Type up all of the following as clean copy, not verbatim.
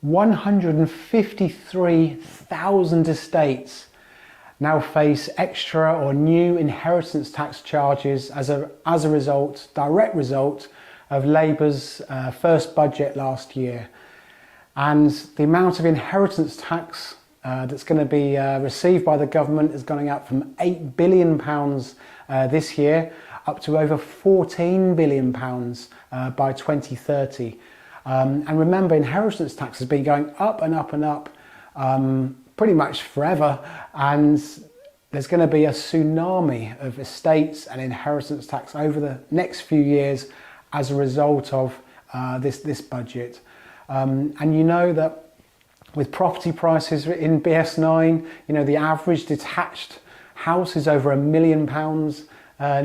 153,000 estates now face extra or new inheritance tax charges as a direct result of Labour's first budget last year. And the amount of inheritance tax that's going to be received by the government is going up from £8 billion this year up to over £14 billion by 2030. And remember, inheritance tax has been going up and up and up pretty much forever, and there's going to be a tsunami of estates and inheritance tax over the next few years as a result of this budget. And you know that with property prices in BS9, you know, the average detached house is over £1 million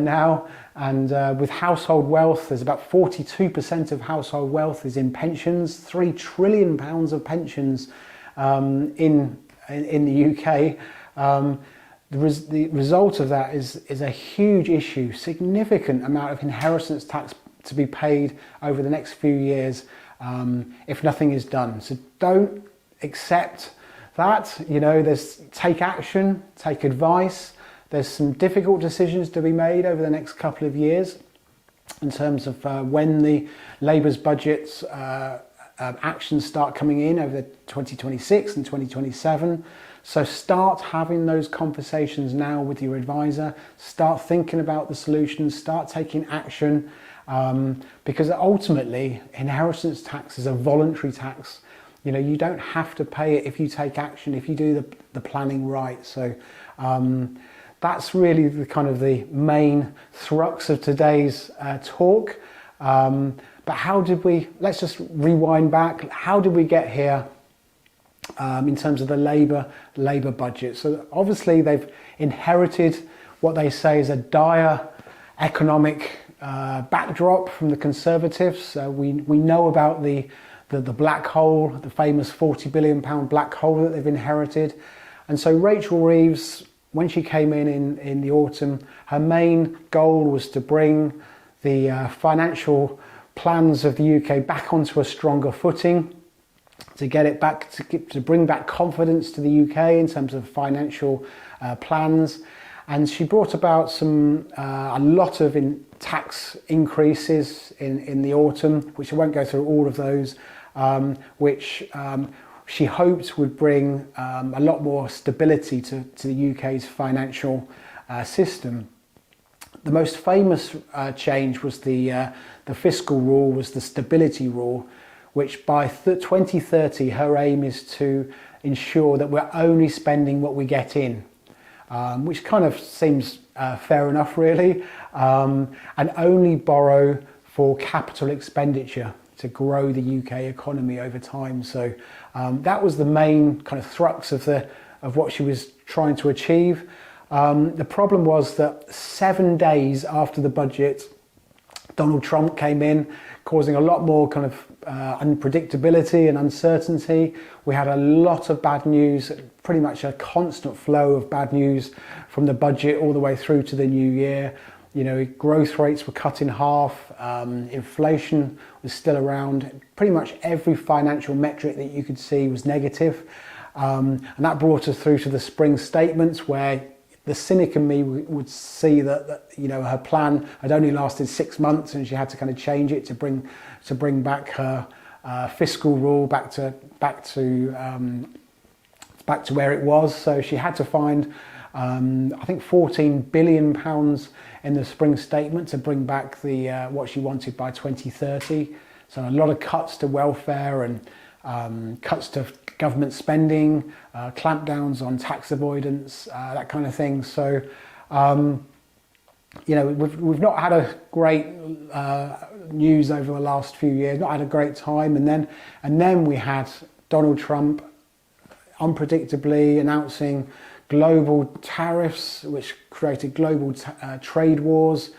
now, and with household wealth, there's about 42% of household wealth is in pensions, £3 trillion of pensions in the UK. The result of that is a huge issue, significant amount of inheritance tax to be paid over the next few years if nothing is done. So don't accept that. You know, take action, take advice. There's some difficult decisions to be made over the next couple of years in terms of when the Labour's budgets actions start coming in over 2026 and 2027. So start having those conversations now with your advisor. Start thinking about the solutions. Start taking action, because ultimately inheritance tax is a voluntary tax. You know, you don't have to pay it if you take action, if you do the planning right. So that's really the kind of the main crux of today's talk. But let's just rewind back. How did we get here in terms of the Labour budget? So obviously they've inherited what they say is a dire economic backdrop from the Conservatives. We know about the black hole, the famous £40 billion black hole that they've inherited. And so Rachel Reeves, when she came in the autumn, her main goal was to bring the financial plans of the UK back onto a stronger footing, to get it back, to bring back confidence to the UK in terms of financial plans. And she brought about a lot of tax increases in the autumn, which I won't go through all of those, which she hoped would bring a lot more stability to the UK's financial system. The most famous change was the fiscal rule, was the stability rule, which by 2030 her aim is to ensure that we're only spending what we get in, which kind of seems fair enough really, and only borrow for capital expenditure to grow the UK economy over time. So that was the main kind of crux of what she was trying to achieve. The problem was that 7 days after the budget, Donald Trump came in, causing a lot more kind of unpredictability and uncertainty. We had a lot of bad news, pretty much a constant flow of bad news from the budget all the way through to the new year. You know, growth rates were cut in half, inflation was still around, pretty much every financial metric that you could see was negative. And that brought us through to the spring statements, where the cynic in me would see that you know, her plan had only lasted 6 months and she had to kind of change it to bring back her fiscal rule back to where it was. So she had to find I think £14 billion in the spring statement to bring back the what she wanted by 2030. So a lot of cuts to welfare and cuts to government spending, clampdowns on tax avoidance, that kind of thing. So you know, we've not had a great news over the last few years, not had a great time, and then we had Donald Trump unpredictably announcing global tariffs, which created global trade wars.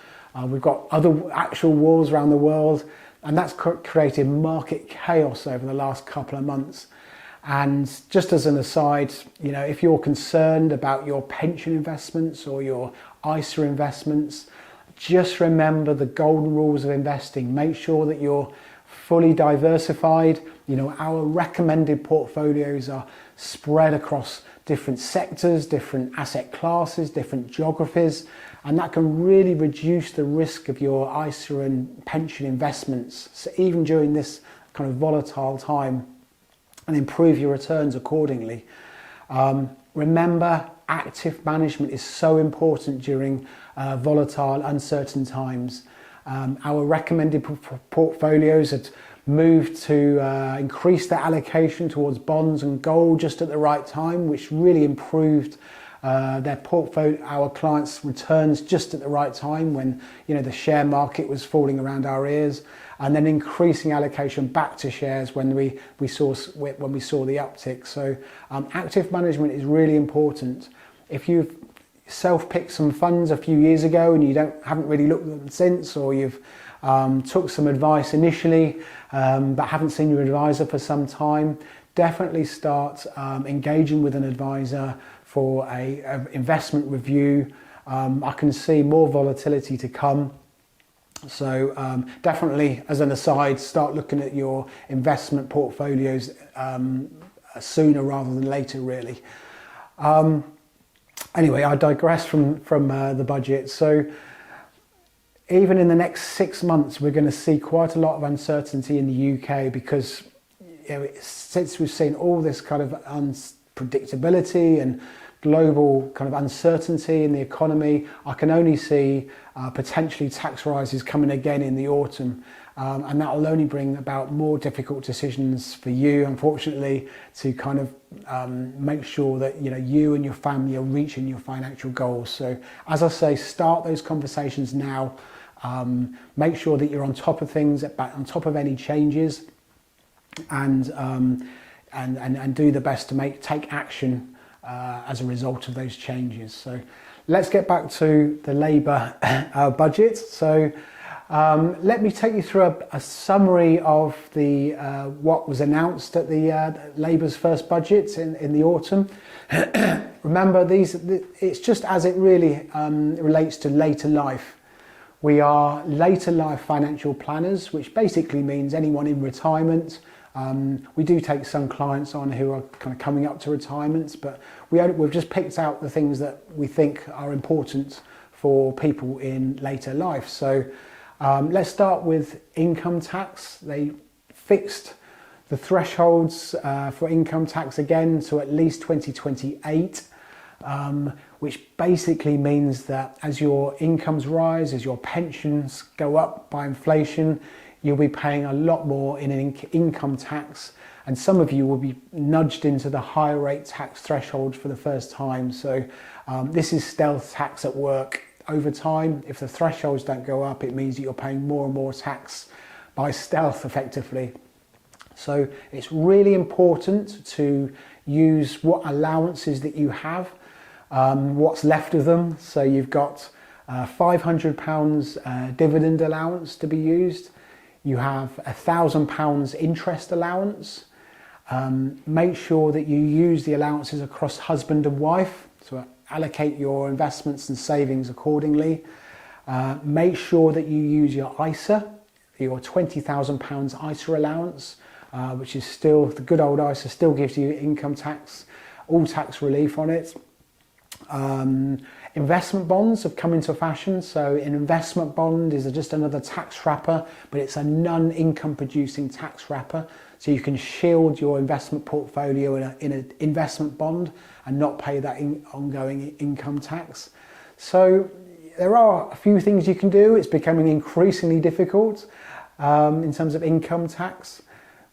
We've got other actual wars around the world, and that's created market chaos over the last couple of months. And just as an aside, you know, if you're concerned about your pension investments or your ISA investments, just remember the golden rules of investing. Make sure that you're fully diversified. You know, our recommended portfolios are spread across different sectors, different asset classes, different geographies, and that can really reduce the risk of your ISA and pension investments. So even during this kind of volatile time, and improve your returns accordingly. Remember, active management is so important during volatile, uncertain times. Our recommended portfolios had moved to increase their allocation towards bonds and gold just at the right time, which really improved their portfolio, our clients' returns just at the right time when, you know, the share market was falling around our ears, and then increasing allocation back to shares when we saw the uptick. So active management is really important. If you've self-picked some funds a few years ago and you haven't really looked at them since, or you've took some advice initially but haven't seen your advisor for some time, definitely start engaging with an advisor for a investment review. I can see more volatility to come. So definitely, as an aside, start looking at your investment portfolios sooner rather than later, really. Anyway, I digress from the budget. So even in the next 6 months, we're going to see quite a lot of uncertainty in the UK because, you know, since we've seen all this kind of unpredictability and global kind of uncertainty in the economy, I can only see potentially tax rises coming again in the autumn, and that will only bring about more difficult decisions for you, unfortunately, to kind of make sure that, you know, you and your family are reaching your financial goals. So as I say, start those conversations now. Make sure that you're on top of things, on top of any changes, and do the best to take action as a result of those changes. So let's get back to the Labour budget. So let me take you through a summary of the what was announced at the Labour's first budget in the autumn. Remember, it's just as it really relates to later life. We are later life financial planners, which basically means anyone in retirement. We do take some clients on who are kind of coming up to retirement, but we've just picked out the things that we think are important for people in later life. So let's start with income tax. They fixed the thresholds for income tax again to at least 2028, which basically means that as your incomes rise, as your pensions go up by inflation, you'll be paying a lot more in an income tax, and some of you will be nudged into the higher rate tax threshold for the first time. So this is stealth tax at work. Over time, if the thresholds don't go up, it means that you're paying more and more tax by stealth, effectively. So it's really important to use what allowances that you have, what's left of them. So you've got £500 dividend allowance to be used. You have £1,000 interest allowance. Make sure that you use the allowances across husband and wife, so allocate your investments and savings accordingly. Make sure that you use your ISA, your £20,000 ISA allowance, which is still, the good old ISA still gives you income tax, all tax relief on it. Investment bonds have come into fashion. So an investment bond is just another tax wrapper, but it's a non-income producing tax wrapper. So you can shield your investment portfolio in an investment bond and not pay that ongoing income tax. So there are a few things you can do. It's becoming increasingly difficult in terms of income tax.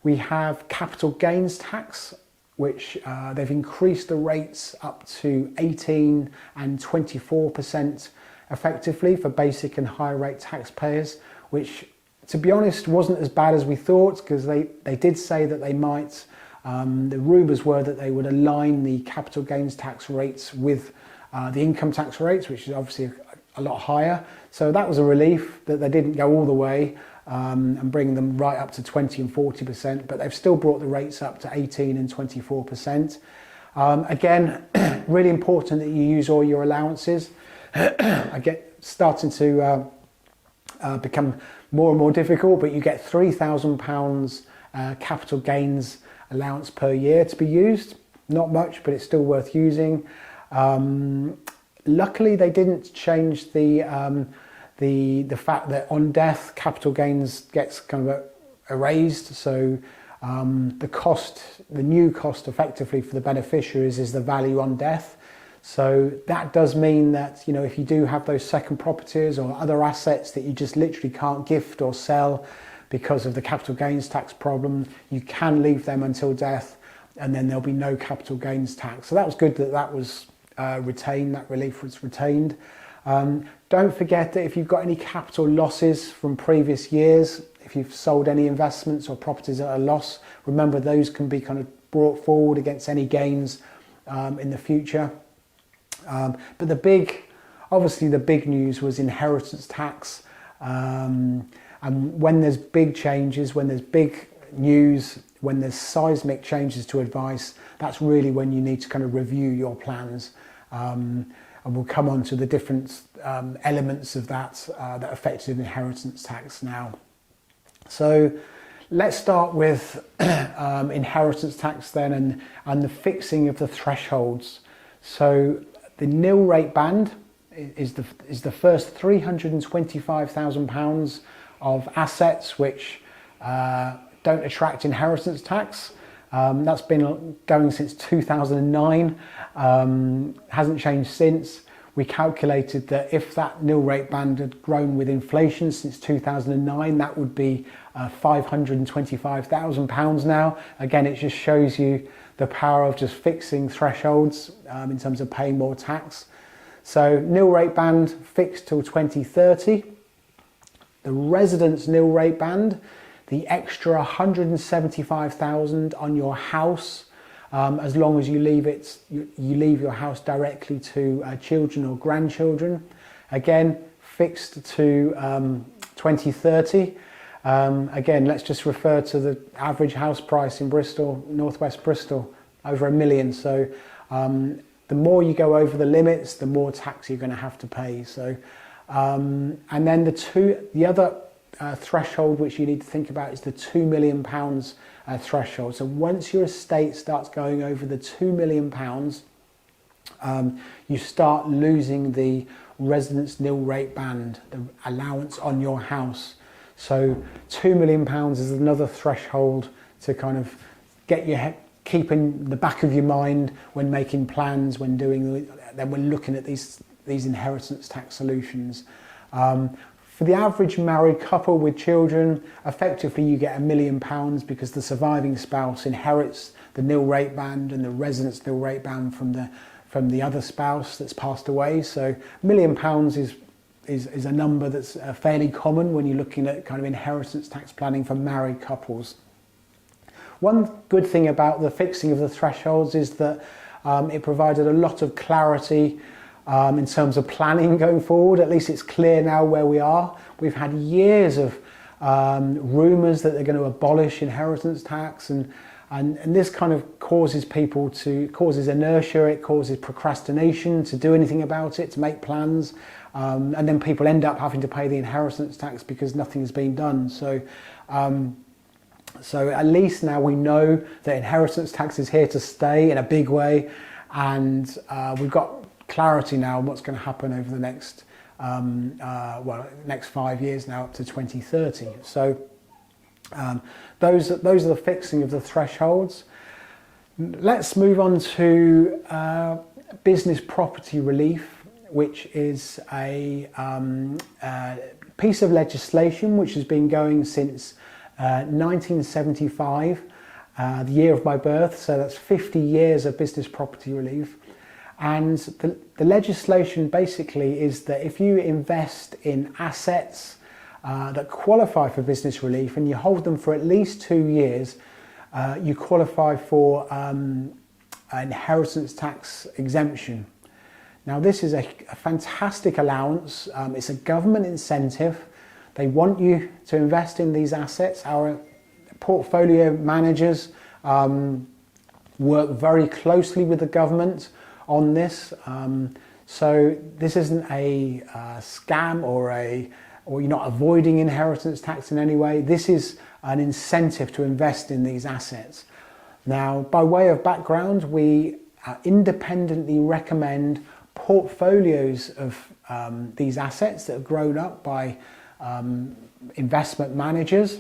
We have capital gains tax, which they've increased the rates up to 18 and 24% effectively for basic and high rate taxpayers, which, to be honest, wasn't as bad as we thought, because they did say that they might, the rumours were that they would align the capital gains tax rates with the income tax rates, which is obviously a lot higher. So that was a relief that they didn't go all the way and bring them right up to 20 and 40%, but they've still brought the rates up to 18 and 24%. Again, really important that you use all your allowances. I get starting to become more and more difficult, but you get £3,000 capital gains allowance per year to be used. Not much, but it's still worth using. Luckily, they didn't change the fact that on death, capital gains gets kind of erased. So the new cost effectively for the beneficiaries is the value on death. So that does mean that, you know, if you do have those second properties or other assets that you just literally can't gift or sell because of the capital gains tax problem, you can leave them until death, and then there'll be no capital gains tax. So that was good that that was retained, that relief was retained. Don't forget that if you've got any capital losses from previous years, if you've sold any investments or properties at a loss, remember those can be kind of brought forward against any gains in the future. But obviously the big news was inheritance tax. And when there's big changes, when there's big news, when there's seismic changes to advice, that's really when you need to kind of review your plans. And we'll come on to the different elements of that that affected inheritance tax now. So let's start with inheritance tax then and the fixing of the thresholds. So the nil rate band is the first £325,000 of assets which don't attract inheritance tax. That's been going since 2009, hasn't changed since. We calculated that if that nil rate band had grown with inflation since 2009, that would be £525,000 now. Again, it just shows you the power of just fixing thresholds in terms of paying more tax. So nil rate band fixed till 2030. The residence nil rate band, the extra £175,000 on your house, as long as you leave your house directly to children or grandchildren. Again, fixed to 2030. Again, let's just refer to the average house price in Bristol, northwest Bristol, over £1 million. So the more you go over the limits, the more tax you're going to have to pay. So, and then the other threshold which you need to think about is the £2 million threshold. So once your estate starts going over the £2 million, you start losing the residence nil rate band, the allowance on your house. So £2 million is another threshold to kind of get your keep in the back of your mind when making plans, when looking at these inheritance tax solutions. For the average married couple with children, effectively you get £1 million because the surviving spouse inherits the nil rate band and the residence nil rate band from the other spouse that's passed away. So £1 million is a number that's fairly common when you're looking at kind of inheritance tax planning for married couples. One good thing about the fixing of the thresholds is that it provided a lot of clarity in terms of planning going forward. At least it's clear now where we are. We've had years of rumours that they're going to abolish inheritance tax, and this kind of causes inertia, it causes procrastination to do anything about it, to make plans, and then people end up having to pay the inheritance tax because nothing has been done. So at least now we know that inheritance tax is here to stay in a big way, and we've got clarity now on what's going to happen over the next 5 years now up to 2030. So those are the fixing of the thresholds. Let's move on to business property relief, which is a piece of legislation which has been going since 1975, the year of my birth, so that's 50 years of business property relief. And the legislation basically is that if you invest in assets that qualify for business relief and you hold them for at least 2 years, you qualify for an inheritance tax exemption. Now this is a fantastic allowance. It's a government incentive. They want you to invest in these assets. Our portfolio managers work very closely with the government on this. So this isn't a scam or a or you're not avoiding inheritance tax in any way, this is an incentive to invest in these assets. Now, by way of background, we independently recommend portfolios of these assets that have grown up by investment managers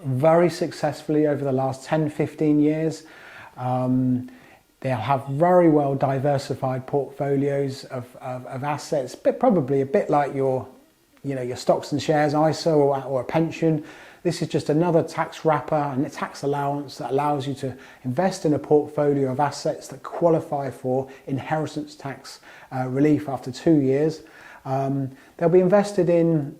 very successfully over the last 10-15 years. They'll have very well diversified portfolios of assets, but probably a bit like your stocks and shares ISA or a pension. This is just another tax wrapper and a tax allowance that allows you to invest in a portfolio of assets that qualify for inheritance tax relief after 2 years. They'll be invested in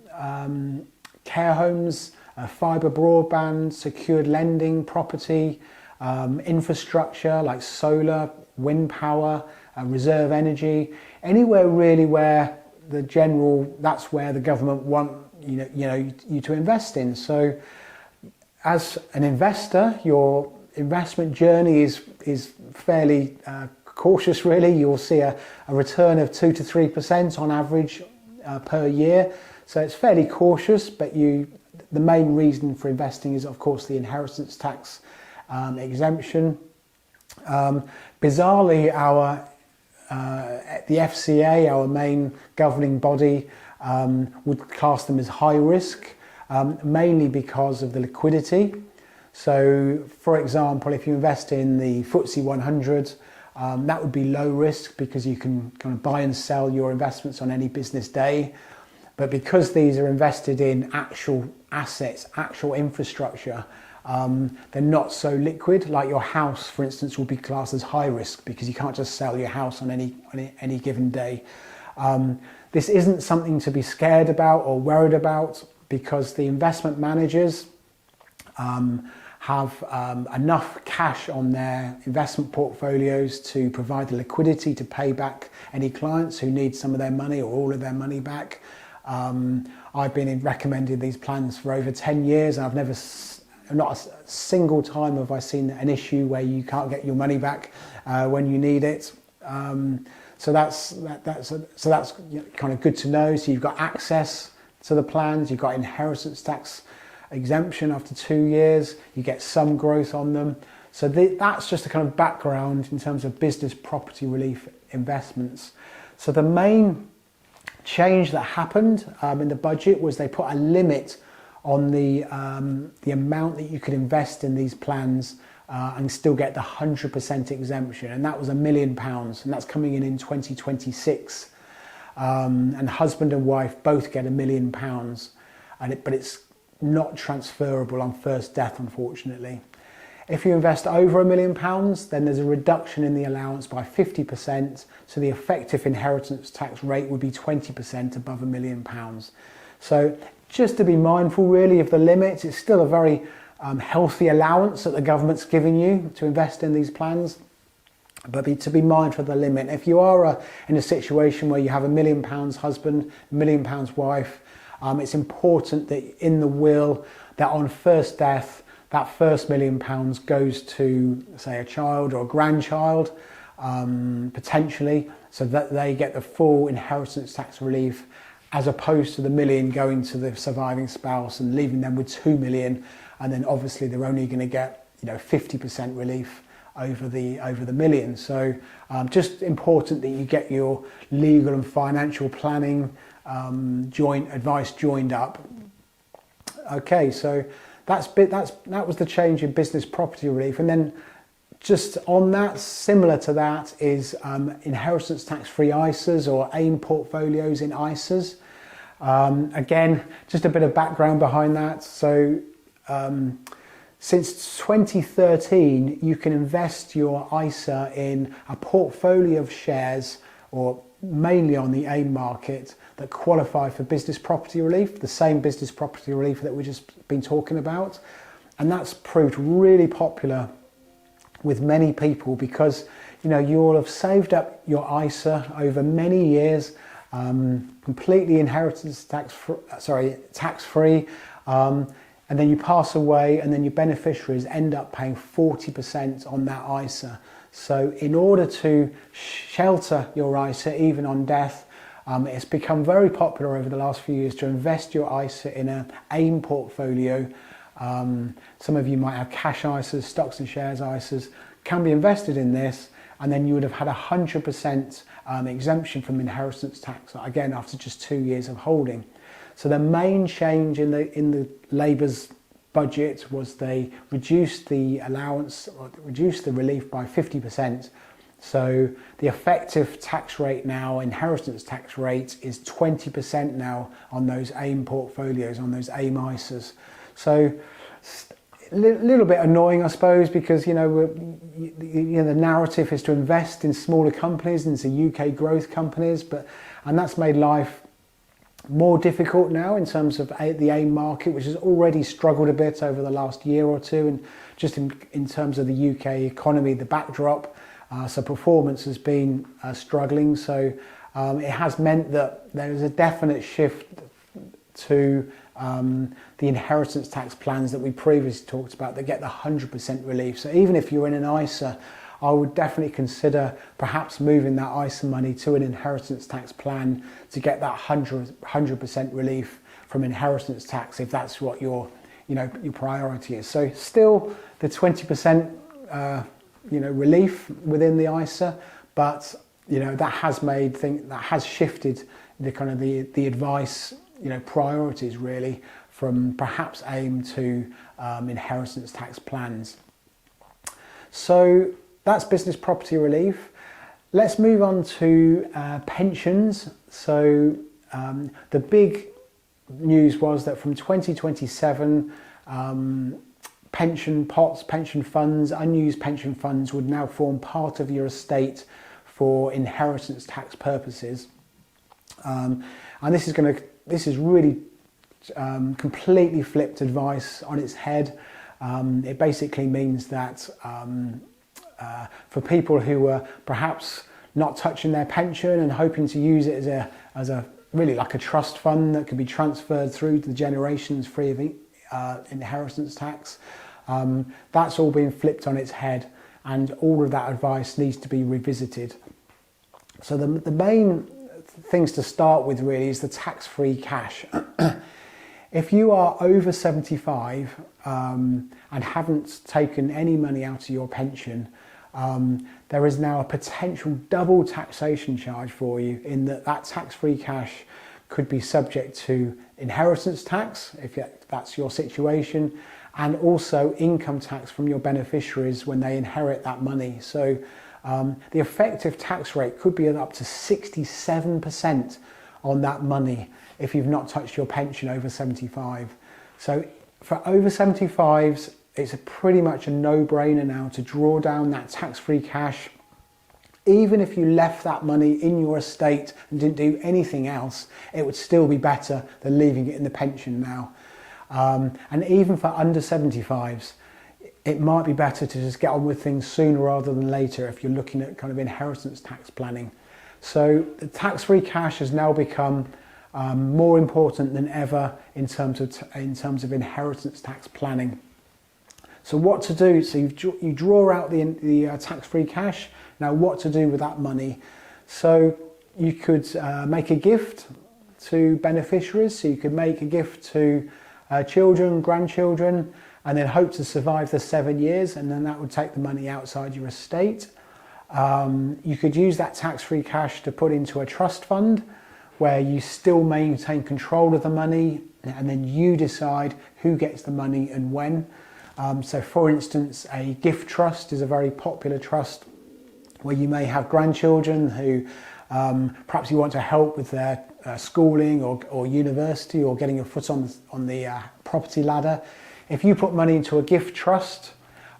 care homes, fibre broadband, secured lending, property, infrastructure like solar, wind power, reserve energy, anywhere really where that's where the government want you to invest in. So as an investor, your investment journey is fairly cautious really. You'll see a return of 2 to 3% on average per year. So it's fairly cautious, but the main reason for investing is of course the inheritance tax exemption. Bizarrely, the FCA, our main governing body, would class them as high risk, mainly because of the liquidity. So, for example, if you invest in the FTSE 100, that would be low risk because you can kind of buy and sell your investments on any business day. But because these are invested in actual assets, actual infrastructure, they're not so liquid. Like your house, for instance, will be classed as high risk because you can't just sell your house on any given day. This isn't something to be scared about or worried about because the investment managers have enough cash on their investment portfolios to provide the liquidity to pay back any clients who need some of their money or all of their money back. I've been recommending these plans for over 10 years and I've never, not a single time have I seen an issue where you can't get your money back when you need it. So that's kind of good to know. So you've got access to the plans, you've got inheritance tax exemption after 2 years, you get some growth on them. So that's just a kind of background in terms of business property relief investments. So the main change that happened in the budget was they put a limit on the amount that you could invest in these plans and still get the 100% exemption, and that was £1 million, and that's coming in 2026. And husband and wife both get £1 million, but it's not transferable on first death, unfortunately. If you invest over £1 million, then there's a reduction in the allowance by 50%, so the effective inheritance tax rate would be 20% above £1 million. So just to be mindful really of the limits. It's still a very healthy allowance that the government's giving you to invest in these plans, but to be mindful of the limit. If you are in a situation where you have £1 million husband, £1 million wife, it's important that in the will that on first death, that first £1 million goes to, say, a child or a grandchild, potentially, so that they get the full inheritance tax relief, as opposed to the £1 million going to the surviving spouse and leaving them with £2 million, and then obviously they're only going to get 50% relief over the £1 million. So just important that you get your legal and financial planning advice joined up. Okay, so that was the change in business property relief. And then just on that, similar to that, is inheritance tax-free ISAs or AIM portfolios in ISAs. Again, just a bit of background behind that. So since 2013, you can invest your ISA in a portfolio of shares, or mainly on the AIM market, that qualify for business property relief, the same business property relief that we've just been talking about. And that's proved really popular with many people because you'll have saved up your ISA over many years, completely inheritance tax-free, and then you pass away and then your beneficiaries end up paying 40% on that ISA. So in order to shelter your ISA even on death, It's become very popular over the last few years to invest your ISA in an AIM portfolio. Some of you might have cash ISAs, stocks and shares ISAs, can be invested in this, and then you would have had 100% exemption from inheritance tax, again, after just 2 years of holding. So the main change in the Labour's budget was they reduced the allowance, or reduced the relief by 50%. So the effective tax rate now, inheritance tax rate, is 20% now on those AIM portfolios, on those AIM ISAs. So a little bit annoying, I suppose, because the narrative is to invest in smaller companies, into UK growth companies, and that's made life more difficult now in terms of the AIM market, which has already struggled a bit over the last year or two, and just in terms of the UK economy, the backdrop. So performance has been struggling. So it has meant that there is a definite shift to the inheritance tax plans that we previously talked about that get the 100% relief. So even if you're in an ISA, I would definitely consider perhaps moving that ISA money to an inheritance tax plan to get that 100% relief from inheritance tax, if that's what your priority is. So still the 20% relief within the ISA, but that has shifted the kind of the advice priorities really from perhaps AIM to inheritance tax plans. So that's business property relief. Let's move on to pensions. So the big news was that from 2027, pension pots, pension funds, unused pension funds would now form part of your estate for inheritance tax purposes. And this is really completely flipped advice on its head. It basically means that for people who were perhaps not touching their pension and hoping to use it as a really like a trust fund that could be transferred through to the generations free of inheritance tax, that's all been flipped on its head, and all of that advice needs to be revisited. So the main things to start with really is the tax-free cash. If you are over 75 and haven't taken any money out of your pension, there is now a potential double taxation charge for you, in that tax-free cash could be subject to inheritance tax, if that's your situation, and also income tax from your beneficiaries when they inherit that money. So the effective tax rate could be up to 67% on that money if you've not touched your pension over 75. So for over 75s, it's pretty much a no-brainer now to draw down that tax-free cash. Even if you left that money in your estate and didn't do anything else, it would still be better than leaving it in the pension now. And even for under 75s, it might be better to just get on with things sooner rather than later if you're looking at kind of inheritance tax planning. So the tax-free cash has now become more important than ever in terms of inheritance tax planning. So what to do? So you draw out the tax-free cash. Now what to do with that money? So you could make a gift to beneficiaries. So you could make a gift to children, grandchildren, and then hope to survive the 7 years, and then that would take the money outside your estate. You could use that tax-free cash to put into a trust fund where you still maintain control of the money, and then you decide who gets the money and when. So for instance, a gift trust is a very popular trust where you may have grandchildren who perhaps you want to help with their schooling or university, or getting a foot on the property ladder. If you put money into a gift trust,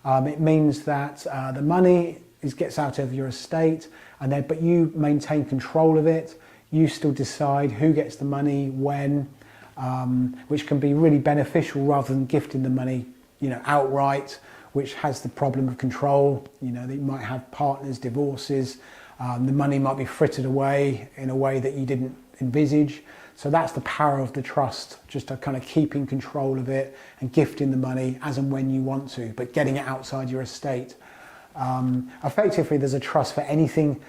it means that the money gets out of your estate, but you maintain control of it. You still decide who gets the money, when, which can be really beneficial rather than gifting the money, outright, which has the problem of control. They might have partners, divorces. The money might be frittered away in a way that you didn't envisage. So that's the power of the trust, just a kind of keeping control of it and gifting the money as and when you want to, but getting it outside your estate. Effectively, there's a trust for anything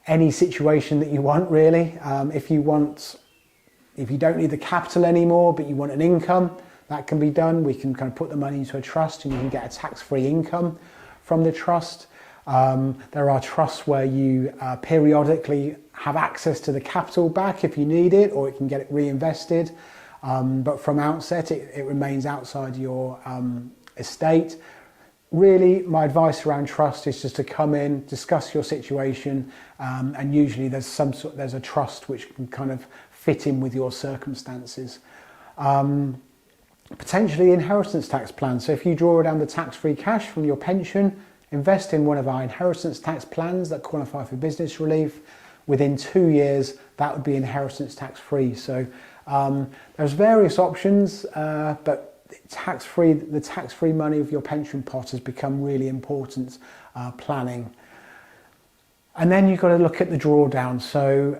any situation that you want, really. If you don't need the capital anymore, but you want an income, that can be done. We can kind of put the money into a trust and you can get a tax-free income from the trust. There are trusts where you periodically have access to the capital back if you need it, or it can get it reinvested. But from outset, it remains outside your estate. Really, my advice around trust is just to come in, discuss your situation, and usually there's a trust which can kind of fit in with your circumstances. Potentially inheritance tax plans. So if you draw down the tax-free cash from your pension, invest in one of our inheritance tax plans that qualify for business relief. Within 2 years, that would be inheritance tax-free. So there's various options, but the tax-free money of your pension pot has become really important planning. And then you've got to look at the drawdown. So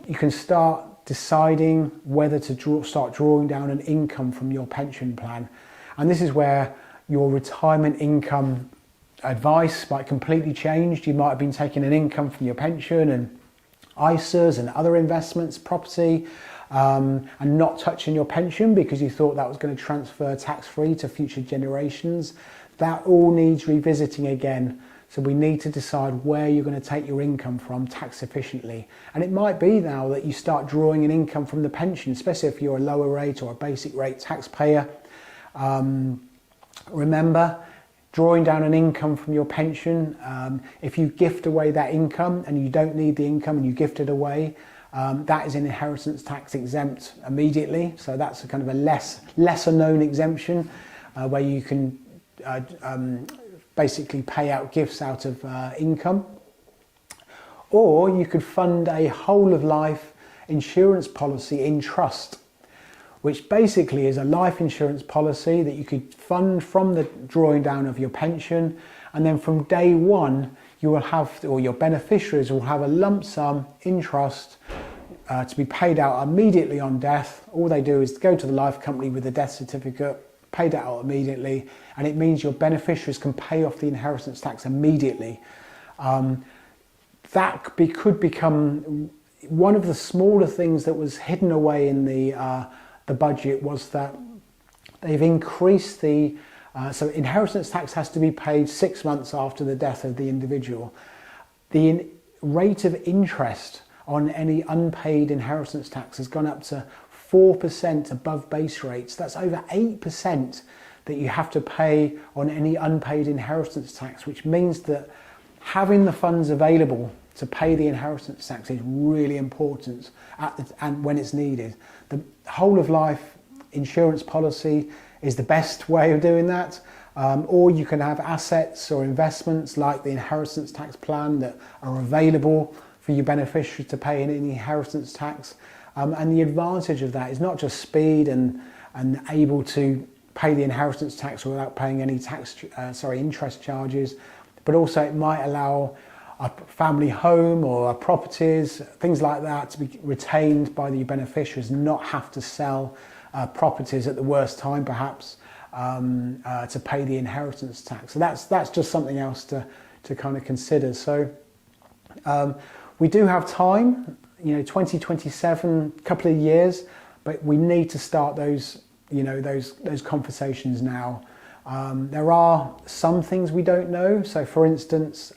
you can start deciding whether to start drawing down an income from your pension plan. And this is where your retirement income advice might completely change. You might have been taking an income from your pension and ISAs and other investments, property, and not touching your pension because you thought that was going to transfer tax-free to future generations. That all needs revisiting again. So we need to decide where you're going to take your income from tax efficiently. And it might be now that you start drawing an income from the pension, especially if you're a lower rate or a basic rate taxpayer. Remember, drawing down an income from your pension, if you gift away that income and you don't need the income and you gift it away, that is an inheritance tax exempt immediately. So that's a kind of a lesser known exemption where you can basically pay out gifts out of income. Or you could fund a whole of life insurance policy in trust, which basically is a life insurance policy that you could fund from the drawing down of your pension, and then from day one you will have, or your beneficiaries will have, a lump sum in trust to be paid out immediately on death. All they do is go to the life company with a death certificate, paid out immediately, and it means your beneficiaries can pay off the inheritance tax immediately. Could become one of the smaller things that was hidden away in the budget, was that they've increased the so inheritance tax has to be paid 6 months after the death of the individual. The rate of interest on any unpaid inheritance tax has gone up to 4% above base rates. That's over 8% that you have to pay on any unpaid inheritance tax, which means that having the funds available to pay the inheritance tax is really important and when it's needed. The whole of life insurance policy is the best way of doing that. Or you can have assets or investments like the inheritance tax plan that are available for your beneficiaries to pay any inheritance tax. And the advantage of that is not just speed and able to pay the inheritance tax without paying any interest charges, but also it might allow a family home or properties, things like that, to be retained by the beneficiaries, not have to sell properties at the worst time perhaps to pay the inheritance tax. So that's just something else to kind of consider. So we do have time, 2027, couple of years, but we need to start those conversations now. There are some things we don't know. So for instance,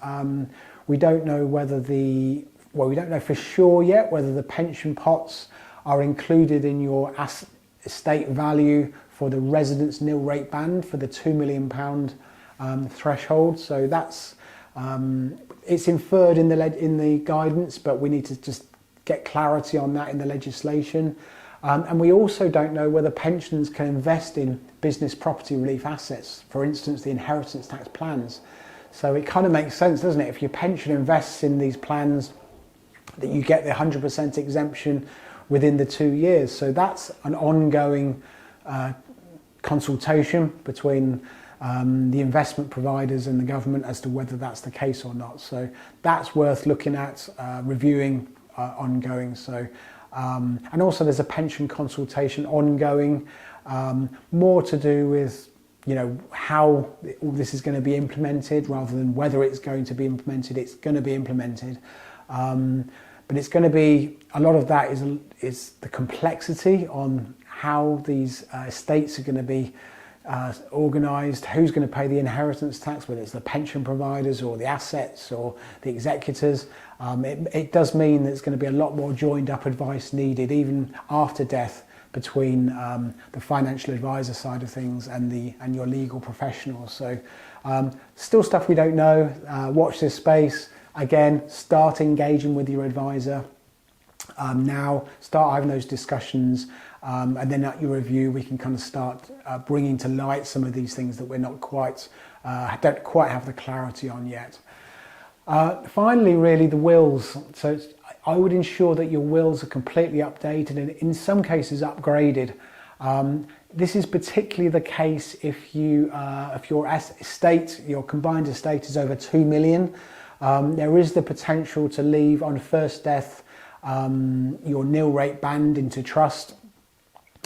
we don't know we don't know for sure yet whether the pension pots are included in your estate value for the residence nil rate band for the £2 million threshold. So that's it's inferred in the guidance, but we need to just get clarity on that in the legislation. And we also don't know whether pensions can invest in business property relief assets, for instance, the inheritance tax plans. So it kind of makes sense, doesn't it? If your pension invests in these plans, that you get the 100% exemption within the 2 years. So that's an ongoing consultation between the investment providers and the government as to whether that's the case or not. So that's worth looking at, reviewing ongoing. So and also there's a pension consultation ongoing, more to do with how all this is going to be implemented rather than whether it's going to be implemented. It's going to be implemented. But it's going to be, a lot of that is the complexity on how these estates are going to be organised, who's going to pay the inheritance tax, whether it's the pension providers or the assets or the executors. It does mean that there's going to be a lot more joined up advice needed even after death between the financial advisor side of things and your legal professionals. So still stuff we don't know. Watch this space. Again, start engaging with your advisor now, start having those discussions, and then at your review we can kind of start bringing to light some of these things that we're not quite, don't quite have the clarity on yet. Finally, really, the wills. So I would ensure that your wills are completely updated and in some cases upgraded. This is particularly the case if your estate, your combined estate is over 2 million. There is the potential to leave on first death your nil rate band into trust,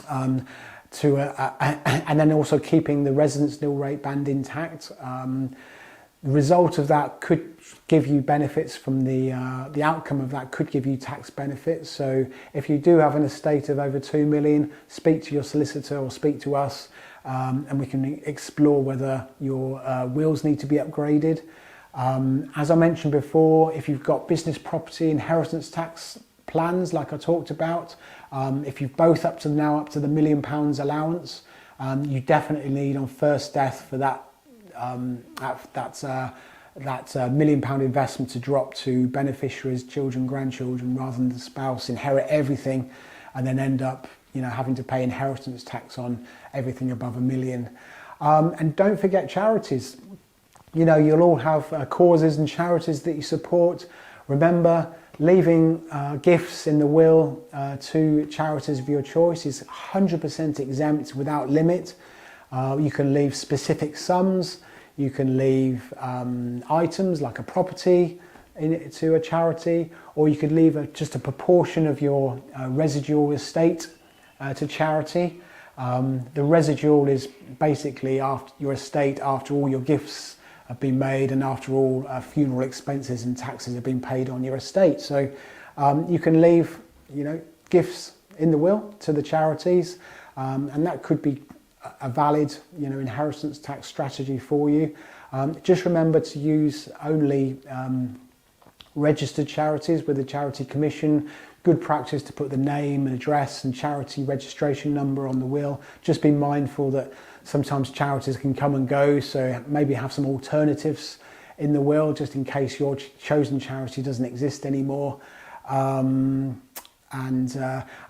and then also keeping the residence nil rate band intact. The result of that could give you benefits from the outcome of that could give you tax benefits. So if you do have an estate of over 2 million, speak to your solicitor or speak to us, and we can explore whether your wills need to be upgraded. As I mentioned before, if you've got business property inheritance tax plans like I talked about, if you've both up to the £1 million allowance, you definitely need on first death for that £1 million investment to drop to beneficiaries, children, grandchildren, rather than the spouse inherit everything and then end up having to pay inheritance tax on everything above £1 million. And don't forget charities. You'll all have causes and charities that you support. Remember, leaving gifts in the will to charities of your choice is 100% exempt without limit. You can leave specific sums. You can leave items like a property to a charity, or you could leave just a proportion of your residual estate to charity. The residual is basically after your estate after all your gifts have been made and after all funeral expenses and taxes have been paid on your estate. So you can leave gifts in the will to the charities, and that could be a valid inheritance tax strategy for you. Just remember to use only registered charities with the Charity Commission. Good practice to put the name and address and charity registration number on the will. Just be mindful that sometimes charities can come and go, so maybe have some alternatives in the will just in case your chosen charity doesn't exist anymore. And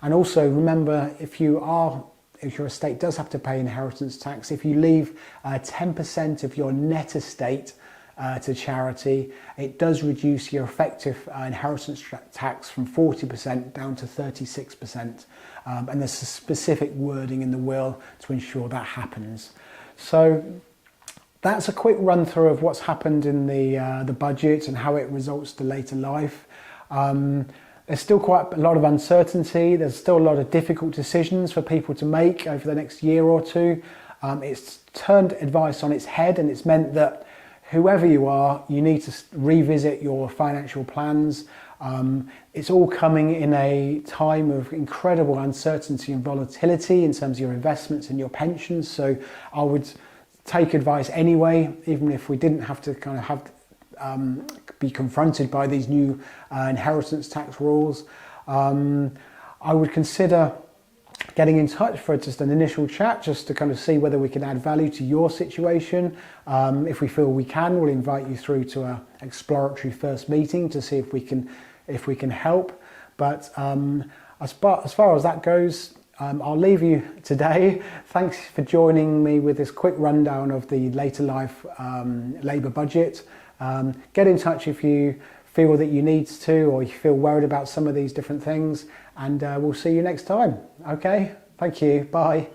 also remember, if your estate does have to pay inheritance tax, if you leave 10% of your net estate to charity, it does reduce your effective inheritance tax from 40% down to 36%. And there's specific wording in the will to ensure that happens. So that's a quick run through of what's happened in the budget and how it results to later life. There's still quite a lot of uncertainty. There's still a lot of difficult decisions for people to make over the next year or two. It's turned advice on its head, and it's meant that whoever you are, you need to revisit your financial plans. It's all coming in a time of incredible uncertainty and volatility in terms of your investments and your pensions. So I would take advice anyway, even if we didn't have to kind of be confronted by these new inheritance tax rules. I would consider getting in touch for just an initial chat, just to kind of see whether we can add value to your situation. If we feel we can, we'll invite you through to an exploratory first meeting to see if we can help. But as far as that goes, I'll leave you today. Thanks for joining me with this quick rundown of the later life Labour budget. Get in touch if you feel that you need to, or you feel worried about some of these different things, and we'll see you next time. Okay, thank you, bye.